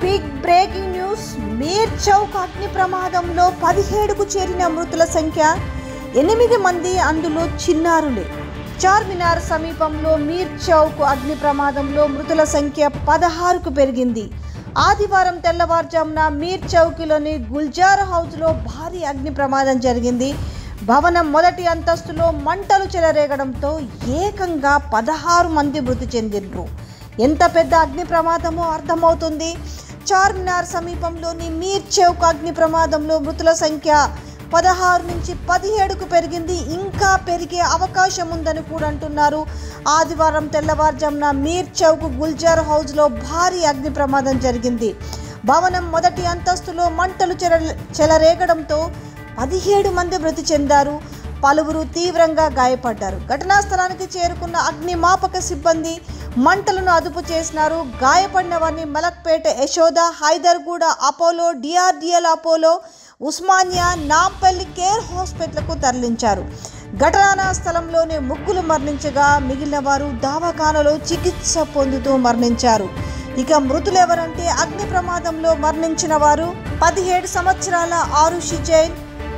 Big breaking news. Mir Chowk అగ్ని ప్రమాదంలో 17కు చేరిన మృతుల సంఖ్య 8 మంది, అందులో చిన్నారులే. చార్మినార్ సమీపంలో మీర్ చౌక్ అగ్ని ప్రమాదంలో మృతుల సంఖ్య 16కు పెరిగింది. ఆదివారం తెల్లవారుజామున మీర్ చౌక్లోని గుల్జార్ హౌస్లో భారీ అగ్ని ప్రమాదం జరిగింది. భవనం మొదటి అంతస్తులో మంటలు చెలరేగడంతో ఏకంగా 16 మంది మృతి చెందిండ్రు. ఎంత పెద్ద అగ్ని ప్రమాదమో అర్థమవుతుంది. చార్మినార్ సమీపంలోని మీర్ చౌక్ అగ్ని ప్రమాదంలో మృతుల సంఖ్య 16 నుంచి 17కు పెరిగింది. ఇంకా పెరిగే అవకాశం ఉందని కూడా అంటున్నారు. ఆదివారం తెల్లవారుజామున మీర్ చౌక్ గుల్జార్ హౌస్లో భారీ అగ్ని ప్రమాదం జరిగింది. భవనం మొదటి అంతస్తులో మంటలు చెలరేగడంతో 17 మంది మృతి చెందారు. పలువురు తీవ్రంగా గాయపడ్డారు. ఘటనా స్థలానికి చేరుకున్న అగ్నిమాపక సిబ్బంది మంటలను అదుపు చేసినారు. గాయపడిన వారిని Malakpet, Yashoda, Hyderguda Apollo, DRDL Apollo, Osmania, Nampally care హాస్పిటల్కు తరలించారు. ఘటనా స్థలంలోనే ముగ్గురు మరణించగా మిగిలిన వారు దవాఖానలో చికిత్స పొందుతూ మరణించారు. ఇక మృతులెవరంటే అగ్ని ప్రమాదంలో మరణించిన వారు 17 సంవత్సరాల ఆరుషి జైన్,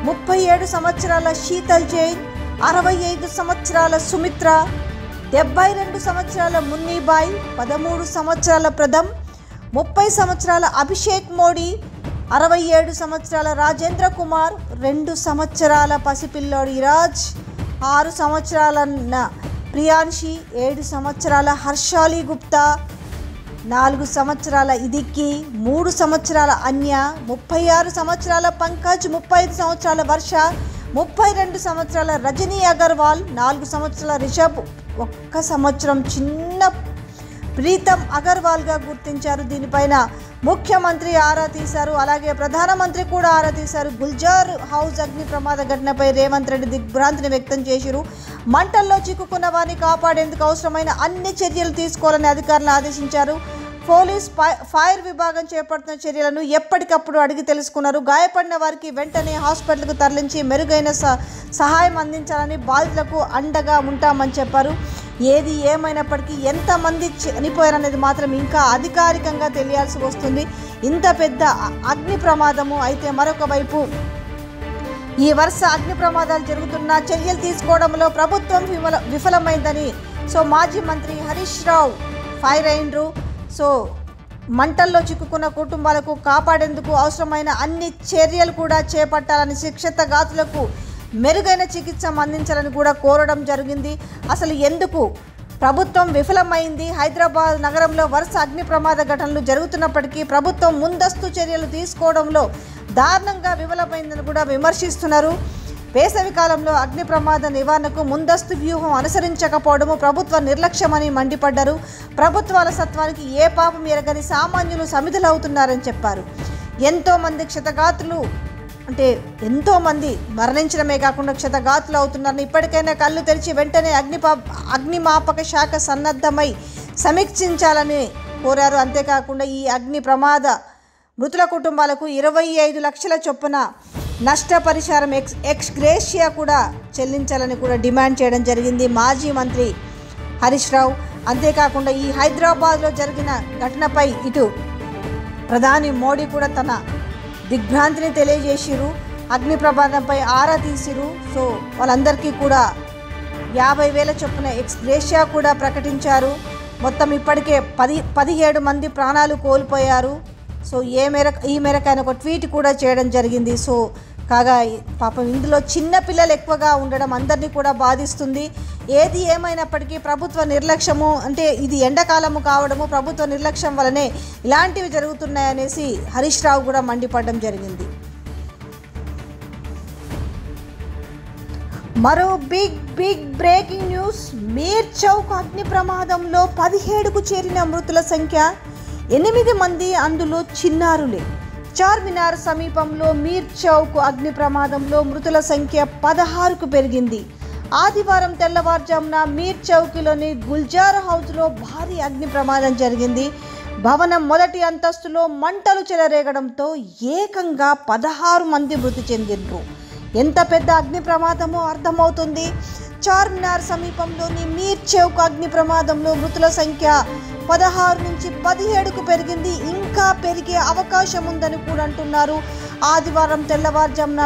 37 సంవత్సరాల శీతల్ జైన్, 65 సంవత్సరాల సుమిత్ర, 72 సంవత్సరాల మున్నీబాయ్, 13 సంవత్సరాల ప్రథమ్, 30 సంవత్సరాల అభిషేక్ మోడీ, 67 సంవత్సరాల రాజేంద్ర కుమార్, 2 సంవత్సరాల పసిపిల్లోడి రాజ్, 6 సంవత్సరాల ప్రియాన్షి, 7 సంవత్సరాల హర్షాలి గుప్తా, 4 సంవత్సరాల ఇదిక్కి, 3 సంవత్సరాల అన్య, 36 సంవత్సరాల పంకజ్, 35 సంవత్సరాల వర్ష, 32 సంవత్సరాల రజనీ అగర్వాల్, 4 సంవత్సరాల రిషబ్, 1 సంవత్సరం చిన్న ప్రీతం అగర్వాల్గా గుర్తించారు. దీనిపైన ముఖ్యమంత్రి ఆరా తీశారు. అలాగే ప్రధానమంత్రి కూడా ఆరా తీశారు. గుల్జార్ హౌస్ అగ్ని ప్రమాద ఘటనపై రేవంత్ రెడ్డి దిగ్భ్రాంతిని వ్యక్తం చేశారు. మంటల్లో చిక్కుకున్న వారిని కాపాడేందుకు అవసరమైన అన్ని చర్యలు తీసుకోవాలని అధికారులను ఆదేశించారు. పోలీస్, ఫైర్ విభాగం చేపడుతున్న చర్యలను ఎప్పటికప్పుడు అడిగి తెలుసుకున్నారు. గాయపడిన వారికి వెంటనే హాస్పిటల్కు తరలించి మెరుగైన సహాయం అందించాలని, బాధితులకు అండగా ఉంటామని చెప్పారు. ఏది ఏమైనప్పటికీ ఎంతమంది చనిపోయారనేది మాత్రం ఇంకా అధికారికంగా తెలియాల్సి వస్తుంది. ఇంత పెద్ద అగ్ని ప్రమాదము అయితే మరొక వైపు ఈ వరుస అగ్ని ప్రమాదాలు జరుగుతున్న చర్యలు తీసుకోవడంలో ప్రభుత్వం విఫలమైందని మాజీ మంత్రి హరీష్ రావు ఫైర్ అయిండ్రు. మంటల్లో చిక్కుకున్న కుటుంబాలకు కాపాడేందుకు అవసరమైన అన్ని చర్యలు కూడా చేపట్టాలని, శిక్షితగాతులకు మెరుగైన చికిత్స అందించాలని కూడా కోరడం జరిగింది. అసలు ఎందుకు ప్రభుత్వం విఫలమైంది? హైదరాబాద్ నగరంలో వరుస అగ్ని ప్రమాద ఘటనలు జరుగుతున్నప్పటికీ ప్రభుత్వం ముందస్తు చర్యలు తీసుకోవడంలో దారుణంగా విఫలమైందని కూడా విమర్శిస్తున్నారు. వేసవి కాలంలో అగ్ని ప్రమాద నివారణకు ముందస్తు వ్యూహం అనుసరించకపోవడము ప్రభుత్వ నిర్లక్ష్యమని మండిపడ్డారు. ప్రభుత్వాల సత్వానికి ఏ పాపం ఎరగని సామాన్యులు సమిధులవుతున్నారని చెప్పారు. ఎంతోమంది క్షతగాతులు ఎంతోమంది మరణించడమే కాకుండా క్షతగాతులు అవుతున్నారని, ఇప్పటికైనా కళ్ళు తెరిచి వెంటనే అగ్నిమాపక శాఖ సన్నద్ధమై సమీక్షించాలని కోరారు. అంతేకాకుండా ఈ అగ్ని ప్రమాద మృతుల కుటుంబాలకు 25 లక్షల చొప్పున నష్టపరిహారం ఎక్స్ గ్రేషియా కూడా చెల్లించాలని కూడా డిమాండ్ చేయడం జరిగింది మాజీ మంత్రి హరీష్ రావు. అంతేకాకుండా ఈ హైదరాబాద్లో జరిగిన ఘటనపై ఇటు ప్రధాని మోడీ కూడా తన దిగ్భ్రాంతిని తెలియజేసిరు. అగ్ని ప్రమాదంపై ఆరా తీసిరు. వాళ్ళందరికీ కూడా 50,000 చొప్పున ఎక్స్ గ్రేషియా కూడా ప్రకటించారు. మొత్తం ఇప్పటికే 17 మంది ప్రాణాలు కోల్పోయారు. ఈ మేరకు ఆయన ఒక ట్వీట్ కూడా చేయడం జరిగింది. కాగా పాపం ఇందులో చిన్న పిల్లలు ఎక్కువగా ఉండడం అందరినీ కూడా బాధిస్తుంది. ఏది ఏమైనప్పటికీ ప్రభుత్వ నిర్లక్ష్యము, ఇది ఎండాకాలము కావడము, ప్రభుత్వ నిర్లక్ష్యం వల్లనే ఇలాంటివి జరుగుతున్నాయనేసి హరీష్ రావు కూడా మండిపడడం జరిగింది. మరో big breaking news. Mir Chowk అగ్ని ప్రమాదంలో 17కు చేరిన మృతుల సంఖ్య 8 మంది, అందులో చిన్నారులే. చార్మినార్ సమీపంలో మీర్ చౌక్ అగ్ని ప్రమాదంలో మృతుల సంఖ్య 16కు పెరిగింది. ఆదివారం తెల్లవారుజామున మీర్ చౌక్లోని గుల్జార్ హౌస్లో భారీ అగ్ని ప్రమాదం జరిగింది. భవనం మొదటి అంతస్తులో మంటలు చెలరేగడంతో ఏకంగా 16 మంది మృతి చెందిండ్రు. ఎంత పెద్ద అగ్ని ప్రమాదమో అర్థమవుతుంది. చార్మినార్ సమీపంలోని మీర్ చౌక్ అగ్ని ప్రమాదంలో మృతుల సంఖ్య 16 నుంచి 17కు పెరిగింది. ఇంకా పెరిగే అవకాశం ఉందని కూడా అంటున్నారు. ఆదివారం తెల్లవారుజామున